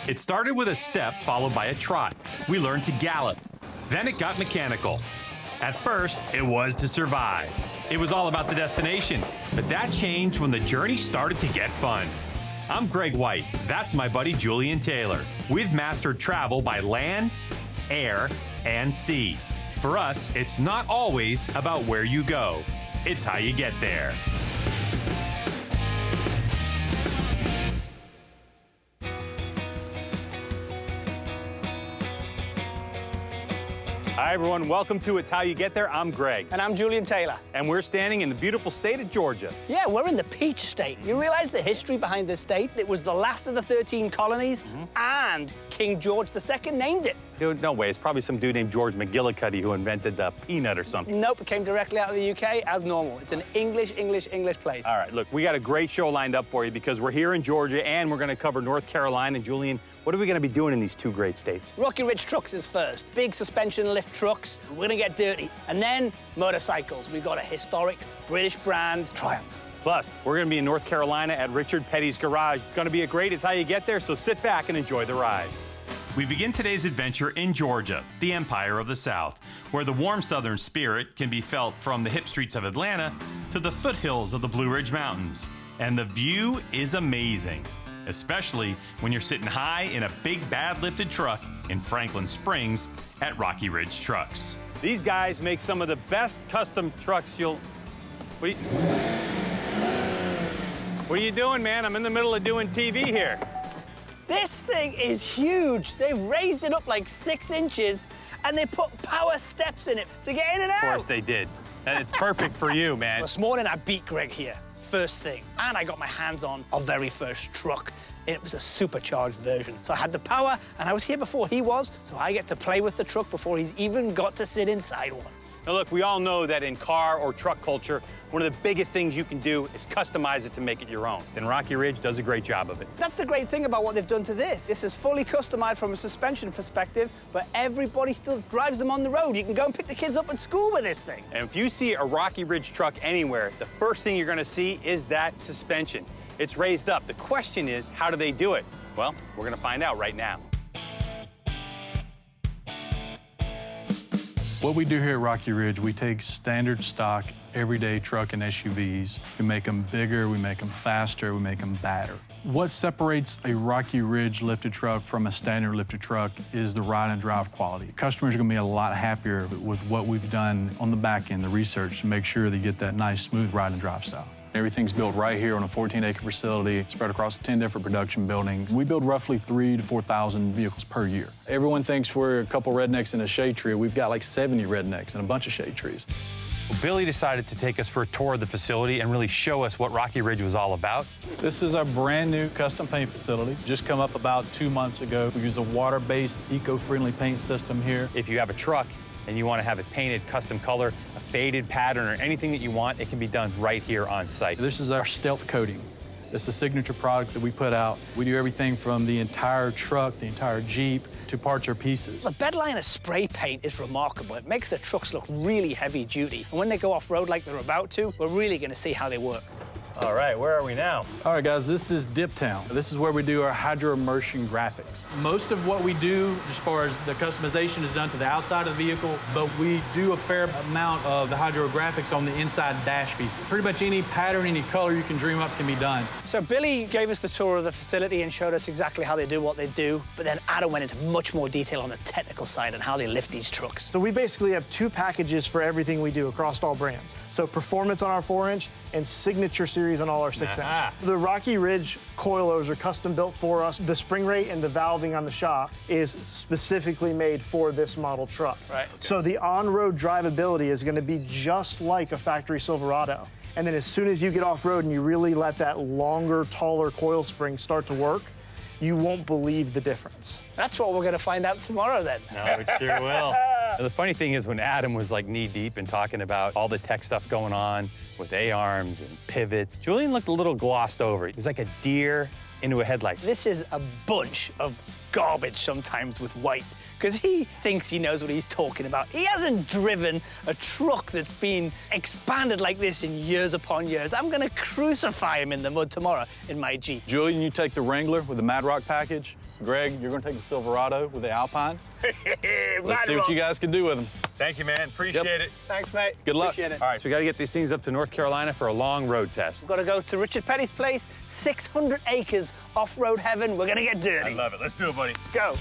It started with a step followed by a trot. We learned to gallop. Then it got mechanical. At first, it was to survive. It was all about the destination, but that changed when the journey started to get fun. I'm Greg White. That's my buddy Julian Taylor. We've mastered travel by land, air, and sea. For us, it's not always about where you go. It's how you get there. Hi, everyone. Welcome to It's How You Get There. I'm Greg. And I'm Julian Taylor. And we're standing in the beautiful state of Georgia. Yeah, we're in the Peach State. You realize the history behind this state? It was the last of the 13 colonies, and King George II named it. Dude, no way. It's probably some dude named George McGillicuddy who invented the peanut or something. Nope, it came directly out of the UK as normal. It's an English place. All right, look, we got a great show lined up for you because we're here in Georgia and we're going to cover North Carolina. Julian, what are we going to be doing in these two great states? Rocky Ridge trucks is first. Big suspension lift trucks. We're going to get dirty. And then motorcycles. We've got a historic British brand, Triumph. Plus, we're going to be in North Carolina at Richard Petty's Garage. It's going to be a great It's How You Get There, so sit back and enjoy the ride. We begin today's adventure in Georgia, the Empire of the South, where the warm southern spirit can be felt from the hip streets of Atlanta to the foothills of the Blue Ridge Mountains. And the view is amazing, especially when you're sitting high in a big bad lifted truck in Franklin Springs at Rocky Ridge Trucks. These guys make some of the best custom trucks you'll... What are you doing, man? I'm in the middle of doing TV here. This thing is huge. They've raised it up like 6 inches, and they put power steps in it to get in and out. Of course they did. And it's perfect for you, man. This morning, I beat Greg here, first thing. And I got my hands on our very first truck. It was a supercharged version. So I had the power, and I was here before he was, so I get to play with the truck before he's even got to sit inside one. Now, look, we all know that in car or truck culture, one of the biggest things you can do is customize it to make it your own. And Rocky Ridge does a great job of it. That's the great thing about what they've done to this. This is fully customized from a suspension perspective, but everybody still drives them on the road. You can go and pick the kids up at school with this thing. And if you see a Rocky Ridge truck anywhere, the first thing you're going to see is that suspension. It's raised up. The question is, how do they do it? Well, we're going to find out right now. What we do here at Rocky Ridge, we take standard stock, everyday truck and SUVs. We make them bigger, we make them faster, we make them badder. What separates a Rocky Ridge lifted truck from a standard lifted truck is the ride and drive quality. Customers are gonna be a lot happier with what we've done on the back end, the research, to make sure they get that nice, smooth ride and drive style. Everything's built right here on a 14-acre facility, spread across 10 different production buildings. We build roughly 3,000 to 4,000 vehicles per year. Everyone thinks we're a couple rednecks in a shade tree. We've got like 70 rednecks and a bunch of shade trees. Well, Billy decided to take us for a tour of the facility and really show us what Rocky Ridge was all about. This is our brand new custom paint facility. Just come up about 2 months ago. We use a water-based, eco-friendly paint system here. If you have a truck and you want to have it painted custom color, a faded pattern, or anything that you want, it can be done right here on site. This is our stealth coating. This is a signature product that we put out. We do everything from the entire truck, the entire Jeep, to parts or pieces. The bedliner spray paint is remarkable. It makes the trucks look really heavy duty. And when they go off-road like they're about to, we're really gonna see how they work. All right, where are we now? All right, guys, this is Dip Town. This is where we do our hydro immersion graphics. Most of what we do, as far as the customization, is done to the outside of the vehicle, but we do a fair amount of the hydro graphics on the inside dash pieces. Pretty much any pattern, any color you can dream up can be done. So Billy gave us the tour of the facility and showed us exactly how they do what they do, but then Adam went into much more detail on the technical side and how they lift these trucks. So we basically have 2 packages for everything we do across all brands. So performance on our 4-inch and signature series on all our 6-inch. The Rocky Ridge coilers are custom built for us. The spring rate and the valving on the shop is specifically made for this model truck. Right. Okay. So the on-road drivability is gonna be just like a factory Silverado. And then as soon as you get off-road and you really let that longer, taller coil spring start to work, you won't believe the difference. That's what we're gonna find out tomorrow then. No, we sure will. The funny thing is when Adam was like knee-deep in talking about all the tech stuff going on with A-arms and pivots, Julian looked a little glossed over. He was like a deer into a headlight. This is a bunch of garbage sometimes with white. because he thinks he knows what he's talking about. He hasn't driven a truck that's been expanded like this in years upon years. I'm going to crucify him in the mud tomorrow in my Jeep. Julian, you take the Wrangler with the Mad Rock package. Greg, you're going to take the Silverado with the Alpine. Let's see what you guys can do with them. Thank you, man. Appreciate it. Thanks, mate. Good luck. Appreciate it. All right, so we got to get these things up to North Carolina for a long road test. We've got to go to Richard Petty's place, 600 acres off-road heaven. We're going to get dirty. I love it. Let's do it, buddy. Go.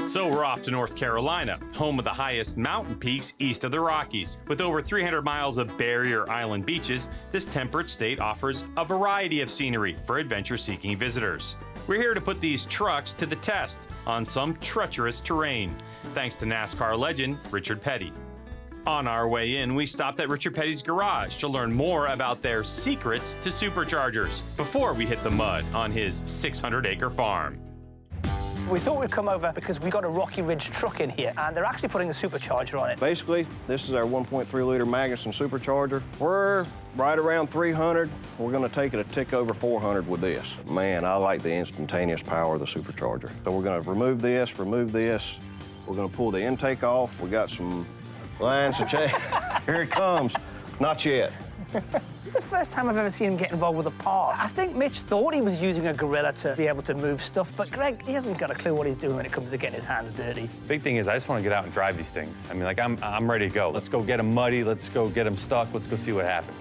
So we're off to North Carolina, home of the highest mountain peaks east of the Rockies. With over 300 miles of barrier island beaches, this temperate state offers a variety of scenery for adventure-seeking visitors. We're here to put these trucks to the test on some treacherous terrain, thanks to NASCAR legend Richard Petty. On our way in, we stopped at Richard Petty's garage to learn more about their secrets to superchargers before we hit the mud on his 600-acre farm. We thought we'd come over because we got a Rocky Ridge truck in here, and they're actually putting a supercharger on it. Basically, this is our 1.3-liter Magnuson supercharger. We're right around 300. We're going to take it a tick over 400 with this. Man, I like the instantaneous power of the supercharger. So we're going to remove this. We're going to pull the intake off. We got some lines to check. Here it comes. Not yet. It's the first time I've ever seen him get involved with a part. I think Mitch thought he was using a gorilla to be able to move stuff, but Greg, he hasn't got a clue what he's doing when it comes to getting his hands dirty. Big thing is I just want to get out and drive these things. I mean, like, I'm ready to go. Let's go get them muddy. Let's go get them stuck. Let's go see what happens.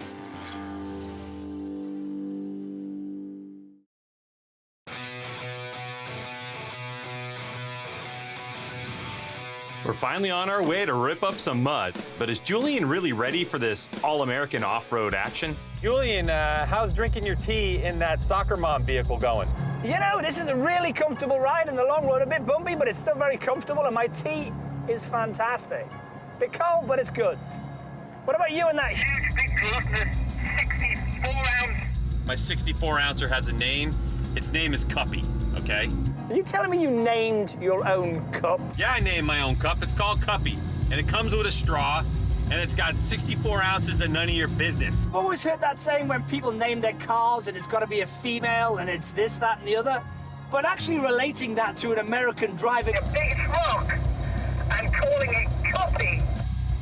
We're finally on our way to rip up some mud, but is Julian really ready for this all-American off-road action? Julian, how's drinking your tea in that soccer mom vehicle going? You know, this is a really comfortable ride in the long road. A bit bumpy, but it's still very comfortable, and my tea is fantastic. Bit cold, but it's good. What about you and that huge, big gluttonous 64-ounce? My 64-ouncer has a name. Its name is Cuppy, okay? Are you telling me you named your own cup? Yeah, I named my own cup. It's called Cuppy, and it comes with a straw, and it's got 64 ounces of none of your business. I've always heard that saying when people name their cars and it's got to be a female and it's this, that, and the other. But actually relating that to an American driving a big truck and calling it Cuppy,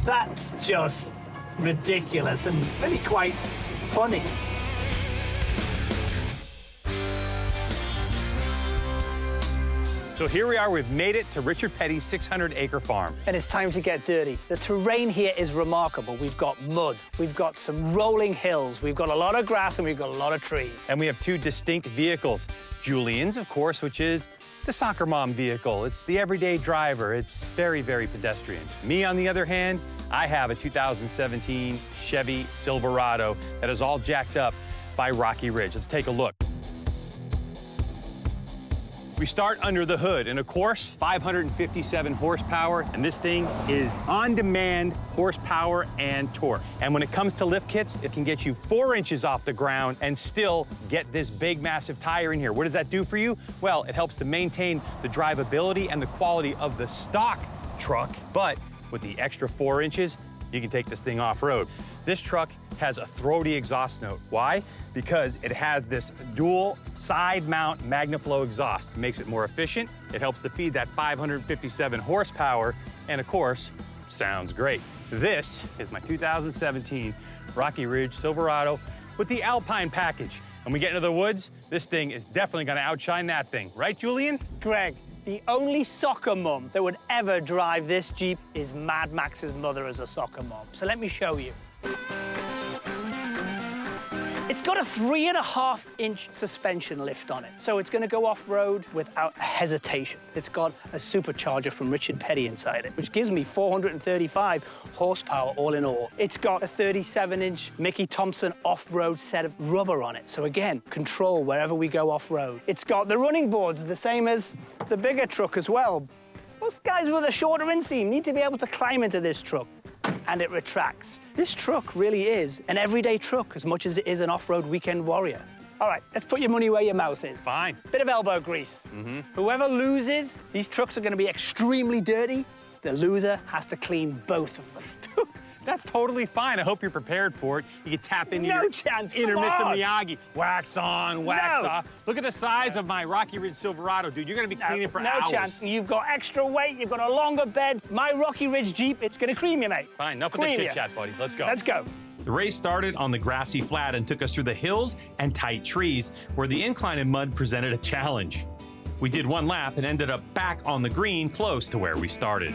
that's just ridiculous and really quite funny. So here we are, we've made it to Richard Petty's 600-acre farm. And it's time to get dirty. The terrain here is remarkable. We've got mud, we've got some rolling hills, we've got a lot of grass, and we've got a lot of trees. And we have two distinct vehicles. Julian's, of course, which is the soccer mom vehicle. It's the everyday driver. It's very, very pedestrian. Me, on the other hand, I have a 2017 Chevy Silverado that is all jacked up by Rocky Ridge. Let's take a look. We start under the hood, and of course, 557 horsepower, and this thing is on-demand horsepower and torque. And when it comes to lift kits, it can get you 4 inches off the ground and still get this big, massive tire in here. What does that do for you? Well, it helps to maintain the drivability and the quality of the stock truck, but with the extra 4 inches, you can take this thing off-road. This truck has a throaty exhaust note. Why? Because it has this dual side mount MagnaFlow exhaust. It makes it more efficient. It helps to feed that 557 horsepower, and of course, sounds great. This is my 2017 Rocky Ridge Silverado with the Alpine package. When we get into the woods, this thing is definitely gonna outshine that thing. Right, Julian? Greg, the only soccer mom that would ever drive this Jeep is Mad Max's mother as a soccer mom. So let me show you. It's got a 3.5-inch suspension lift on it, so it's going to go off-road without hesitation. It's got a supercharger from Richard Petty inside it, which gives me 435 horsepower all in all. It's got a 37-inch Mickey Thompson off-road set of rubber on it, so again, control wherever we go off-road. It's got the running boards, the same as the bigger truck as well. Most guys with a shorter inseam need to be able to climb into this truck, and it retracts. This truck really is an everyday truck as much as it is an off-road weekend warrior. All right, let's put your money where your mouth is. Fine. Bit of elbow grease. Whoever loses, these trucks are gonna be extremely dirty. The loser has to clean both of them. That's totally fine. I hope you're prepared for it. You can tap into No your chance, inner come Mr. on. Miyagi. Wax on, wax No. off. Look at the size of my Rocky Ridge Silverado, dude. You're gonna be cleaning for hours. No chance. You've got extra weight, you've got a longer bed. My Rocky Ridge Jeep, it's gonna cream you, mate. Fine, enough with Cream the you. chit-chat, buddy. Let's go. Let's go. The race started on the grassy flat and took us through the hills and tight trees, where the incline in mud presented a challenge. We did one lap and ended up back on the green, close to where we started.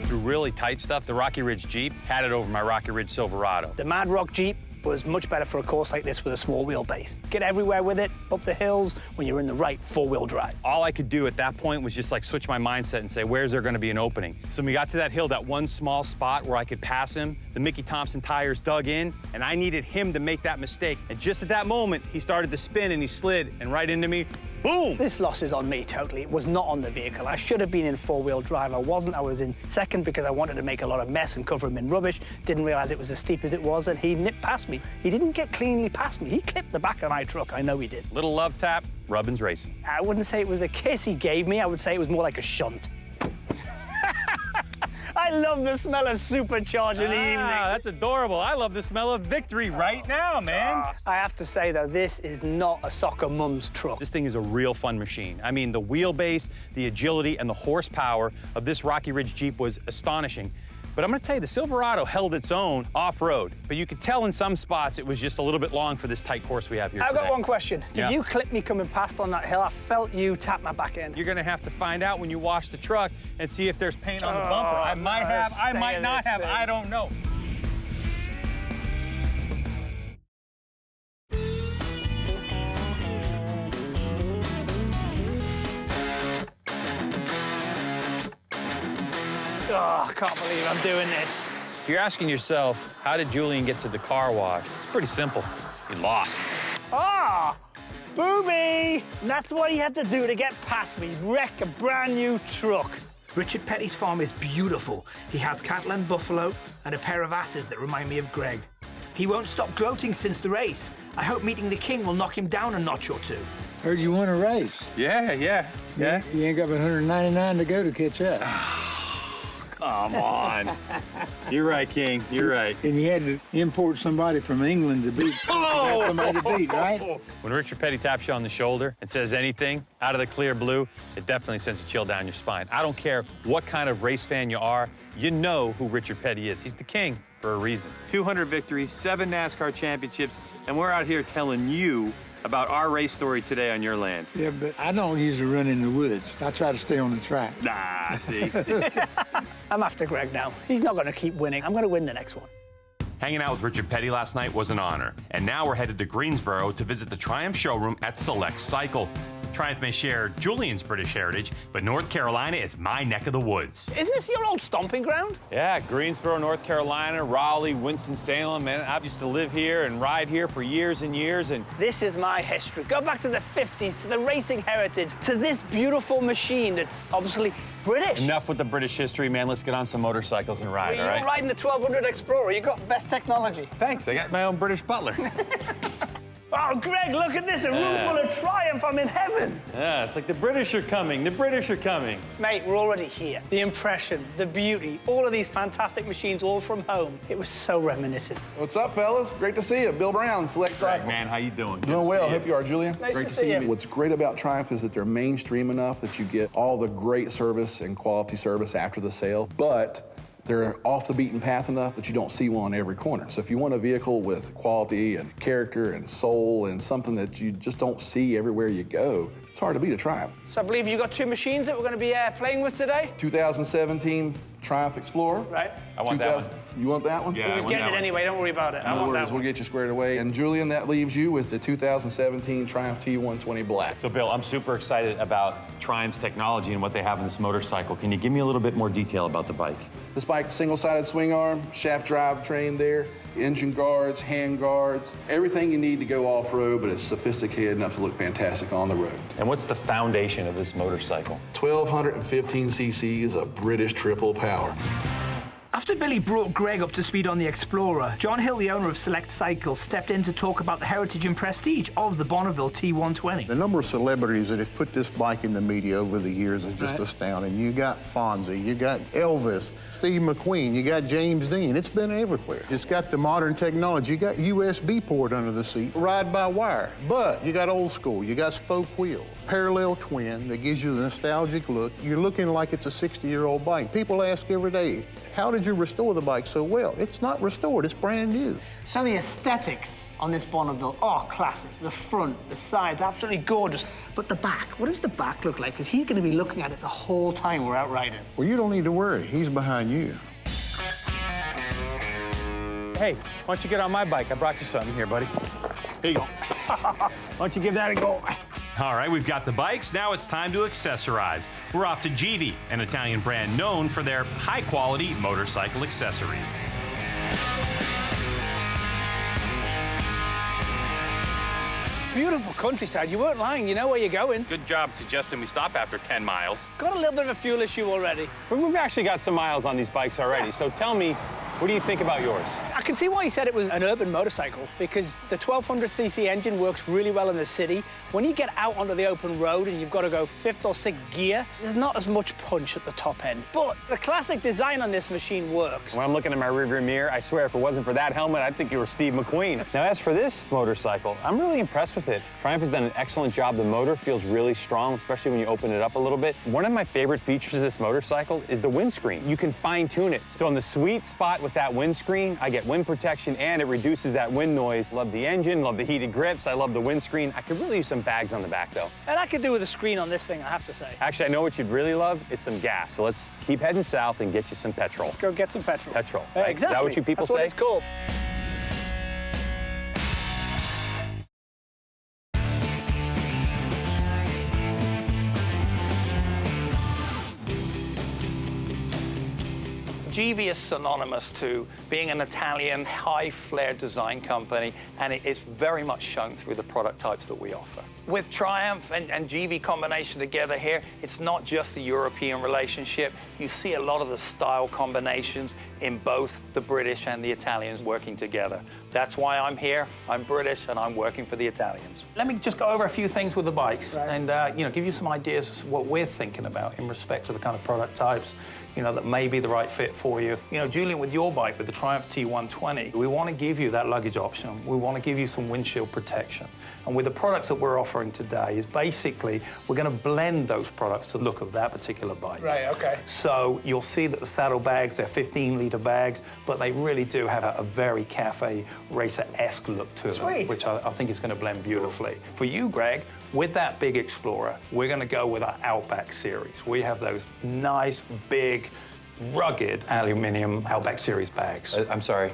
Through really tight stuff, the Rocky Ridge Jeep had it over my Rocky Ridge Silverado. The Mad Rock Jeep was much better for a course like this with a small wheelbase. Get everywhere with it, up the hills, when you're in the right four-wheel drive. All I could do at that point was just like switch my mindset and say, where's there gonna be an opening? So when we got to that hill, that one small spot where I could pass him, the Mickey Thompson tires dug in, and I needed him to make that mistake. And just at that moment, he started to spin and he slid and right into me, boom! This loss is on me totally. It was not on the vehicle. I should have been in four-wheel drive. I wasn't. I was in second because I wanted to make a lot of mess and cover him in rubbish. Didn't realize it was as steep as it was, and he nipped past me. He didn't get cleanly past me. He clipped the back of my truck. I know he did. Little love tap, Rubbin's racing. I wouldn't say it was a kiss he gave me. I would say it was more like a shunt. I love the smell of supercharge in the evening. That's adorable. I love the smell of victory right now, man. I have to say, though, this is not a soccer mum's truck. This thing is a real fun machine. I mean, the wheelbase, the agility, and the horsepower of this Rocky Ridge Jeep was astonishing. But I'm gonna tell you, the Silverado held its own off-road, but you could tell in some spots it was just a little bit long for this tight course we have here I've today. got one question. Did Yeah. you clip me coming past on that hill? I felt you tap my back end. You're gonna have to find out when you wash the truck and see if there's paint on the Oh, bumper. I might have, I stay might in not this have, thing. I don't know. Oh, I can't believe I'm doing this. If you're asking yourself, how did Julian get to the car wash? It's pretty simple. He lost. Ah, booby! That's what he had to do to get past me. Wreck a brand new truck. Richard Petty's farm is beautiful. He has cattle and buffalo and a pair of asses that remind me of Greg. He won't stop gloating since the race. I hope meeting the king will knock him down a notch or two. Heard you won a race. Yeah. You ain't got but 199 to go to catch up. Come on. You're right, King. You're right. And you had to import somebody from England to beat. Oh! Somebody to beat, right? When Richard Petty taps you on the shoulder and says anything out of the clear blue, it definitely sends a chill down your spine. I don't care what kind of race fan you are, you know who Richard Petty is. He's the king for a reason. 200 victories, 7 NASCAR championships, and we're out here telling you about our race story today on your land. Yeah, but I don't usually run in the woods. I try to stay on the track. Nah, see. I'm after Greg now. He's not going to keep winning. I'm going to win the next one. Hanging out with Richard Petty last night was an honor. And now we're headed to Greensboro to visit the Triumph showroom at Select Cycle. Triumph may share Julian's British heritage, but North Carolina is my neck of the woods. Isn't this your old stomping ground? Yeah, Greensboro, North Carolina, Raleigh, Winston-Salem, man. I used to live here and ride here for years and years, and This is my history. Go back to the 50s, to the racing heritage, to this beautiful machine that's obviously British. enough with the British history, man. Let's get on some motorcycles and ride, all You're right? riding the 1200 Explorer. You got best technology. Thanks, I got my own British butler. Oh, Greg, look at this. A room full of Triumph. I'm in heaven. Yeah, it's like the British are coming, the British are coming. Mate, we're already here. The impression, the beauty, all of these fantastic machines all from home. It was so reminiscent. What's up, fellas? Great to see you. Bill Brown, Select Cycle. Man, how you doing? Good Doing to well. see Hope you are, Julian. Nice Great to see you. What's great about Triumph is that they're mainstream enough that you get all the great service and quality service after the sale, but they're off the beaten path enough that you don't see one on every corner. So if you want a vehicle with quality and character and soul and something that you just don't see everywhere you go, it's hard to beat a Triumph. So I believe you got 2 machines that we're going to be playing with today? 2017 Triumph Explorer. Right. I want that one. You want that one? Yeah. He I was want getting that it one. anyway. Don't worry about it. I No want worries, that we'll one. get you squared away. And Julian, that leaves you with the 2017 Triumph T120 Black. So, Bill, I'm super excited about Triumph's technology and what they have in this motorcycle. Can you give me a little bit more detail about the bike? This bike, single-sided swing arm, shaft drive train there, engine guards, hand guards, everything you need to go off-road, but it's sophisticated enough to look fantastic on the road. And what's the foundation of this motorcycle? 1,215 cc's of British triple power. After Billy brought Greg up to speed on the Explorer, John Hill, the owner of Select Cycles, stepped in to talk about the heritage and prestige of the Bonneville T120. The number of celebrities that have put this bike in the media over the years is just astounding. You got Fonzie, you got Elvis, Steve McQueen, you got James Dean. It's been everywhere. It's got the modern technology. You got USB port under the seat, ride by wire. But you got old school, you got spoke wheels, parallel twin that gives you the nostalgic look. You're looking like it's a 60-year-old bike. People ask every day, how did you restore the bike so well? It's not restored, it's brand new. So the aesthetics on this Bonneville are classic. The front, the sides, absolutely gorgeous. But the back, what does the back look like? Because he's going to be looking at it the whole time we're out riding. Well, you don't need to worry. He's behind you. Hey, why don't you get on my bike? I brought you something here, buddy. Here you go. Why don't you give that a go? All right, we've got the bikes. Now it's time to accessorize. We're off to Jeep, an Italian brand known for their high-quality motorcycle accessories. Beautiful countryside. You weren't lying. You know where you're going. Good job suggesting we stop after 10 miles. Got a little bit of a fuel issue already. We've actually got some miles on these bikes already, so tell me, what do you think about yours? I can see why you said it was an urban motorcycle, because the 1200cc engine works really well in the city. When you get out onto the open road and you've got to go 5th or 6th gear, there's not as much punch at the top end. But the classic design on this machine works. When I'm looking at my rearview mirror, I swear if it wasn't for that helmet, I'd think you were Steve McQueen. Now, as for this motorcycle, I'm really impressed with it. Triumph has done an excellent job. The motor feels really strong, especially when you open it up a little bit. One of my favorite features of this motorcycle is the windscreen. You can fine-tune it. So on the sweet spot with that windscreen, I get wind protection and it reduces that wind noise. Love the engine, love the heated grips, I love the windscreen. I could really use some bags on the back though. And I could do with a screen on this thing, I have to say. Actually, I know what you'd really love is some gas. So let's keep heading south and get you some petrol. Let's go get some petrol. Petrol, right? Exactly. Is that what you people That's say? That's what it's called. GV is synonymous to being an Italian high-flair design company, and it is very much shown through the product types that we offer. With Triumph and GV combination together here, it's not just the European relationship. You see a lot of the style combinations in both the British and the Italians working together. That's why I'm here. I'm British, and I'm working for the Italians. Let me just go over a few things with the bikes and give you some ideas as to what we're thinking about in respect to the kind of product types that may be the right fit for you. Julian, with your bike, with the Triumph T120, we want to give you that luggage option. We want to give you some windshield protection. And with the products that we're offering today is basically, we're going to blend those products to the look of that particular bike. Right, okay. So you'll see that the saddle bags, they're 15-litre bags, but they really do have a very cafe racer-esque look to them, which I think is going to blend beautifully. For you, Greg, with that big Explorer, we're going to go with our Outback series. We have those nice, big, rugged aluminium Outback series bags. I'm sorry,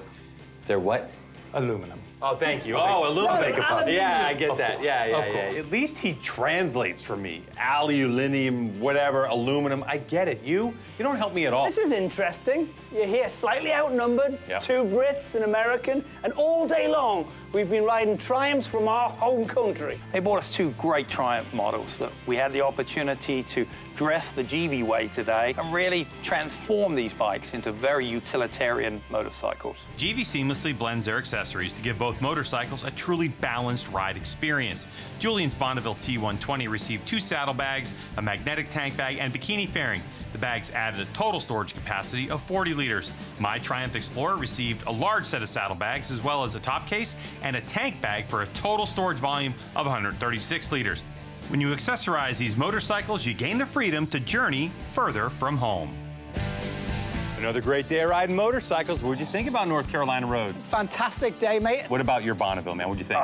they're what? Aluminum. Oh, thank you. Okay. Oh, aluminum. No, Yeah, I get that. Course. Yeah. Course. At least he translates for me. Aluminium, whatever, aluminum. I get it. You don't help me at all. This is interesting. You're here slightly outnumbered, 2 Brits, an American, and all day long we've been riding Triumphs from our home country. They bought us 2 great Triumph models that we had the opportunity to dress the GV way today and really transform these bikes into very utilitarian motorcycles. GV seamlessly blends their accessories to give both motorcycles a truly balanced ride experience. Julian's Bonneville T120 received 2 saddlebags, a magnetic tank bag, and bikini fairing. The bags added a total storage capacity of 40 liters. My Triumph Explorer received a large set of saddlebags as well as a top case and a tank bag for a total storage volume of 136 liters. When you accessorize these motorcycles, you gain the freedom to journey further from home. Another great day riding motorcycles. What'd you think about North Carolina roads? Fantastic day, mate. What about your Bonneville, man? What'd you think?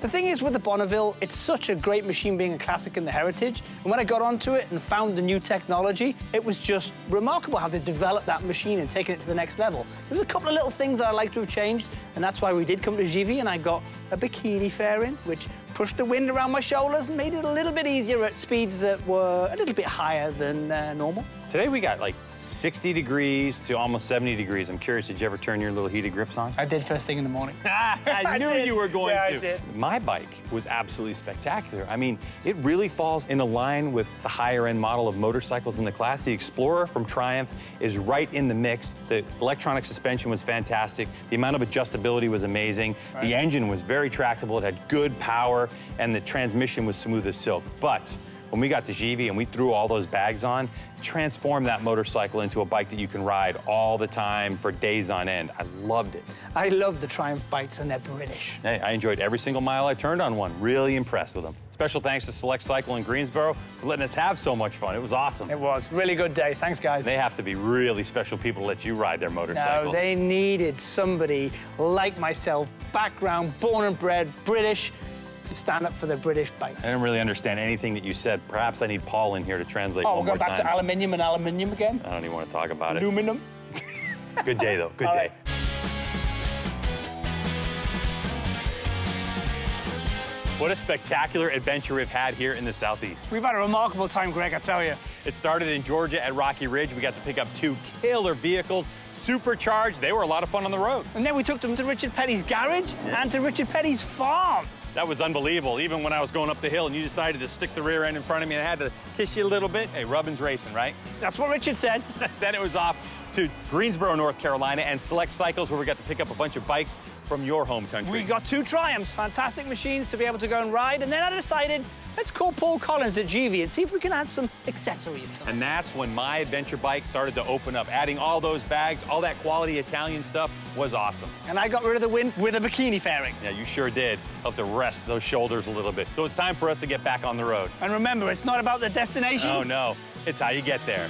The thing is with the Bonneville, it's such a great machine being a classic in the heritage. And when I got onto it and found the new technology, it was just remarkable how they developed that machine and taken it to the next level. There was a couple of little things that I'd like to have changed, and that's why we did come to GV, and I got a bikini fairing, which pushed the wind around my shoulders and made it a little bit easier at speeds that were a little bit higher than normal. Today we got like 60 degrees to almost 70 degrees. I'm curious, did you ever turn your little heated grips on? I did first thing in the morning. I knew you were going to. I did. My bike was absolutely spectacular. I mean, it really falls in a line with the higher end model of motorcycles in the class. The Explorer from Triumph is right in the mix. The electronic suspension was fantastic. The amount of adjustability was amazing. Right. The engine was very tractable. It had good power, and the transmission was smooth as silk. But when we got to Jeevy and we threw all those bags on, transformed that motorcycle into a bike that you can ride all the time for days on end. I loved it. I love the Triumph bikes, and they're British. Hey, I enjoyed every single mile I turned on one. Really impressed with them. Special thanks to Select Cycle in Greensboro for letting us have so much fun. It was awesome. It was. Really good day. Thanks, guys. They have to be really special people to let you ride their motorcycles. No, they needed somebody like myself, background, born and bred, British, to stand up for the British bike. I didn't really understand anything that you said. Perhaps I need Paul in here to translate one we're more going back time. to aluminium and aluminium again? I don't even want to talk about it. Aluminum. Good day, though. Good All day. right. What a spectacular adventure we've had here in the Southeast. We've had a remarkable time, Greg, I tell you. It started in Georgia at Rocky Ridge. We got to pick up 2 killer vehicles, supercharged. They were a lot of fun on the road. And then we took them to Richard Petty's garage and to Richard Petty's farm. That was unbelievable. Even when I was going up the hill and you decided to stick the rear end in front of me and I had to kiss you a little bit. Hey, rubbin's racing, right? That's what Richard said. Then it was off to Greensboro, North Carolina, and Select Cycles, where we got to pick up a bunch of bikes from your home country. We got 2 Triumphs, fantastic machines to be able to go and ride. And then I decided, let's call Paul Collins at Jeevy and see if we can add some accessories to them. And that's when my adventure bike started to open up. Adding all those bags, all that quality Italian stuff was awesome. And I got rid of the wind with a bikini fairing. Yeah, you sure did. Helped to rest those shoulders a little bit. So it's time for us to get back on the road. And remember, it's not about the destination. Oh, no. It's how you get there.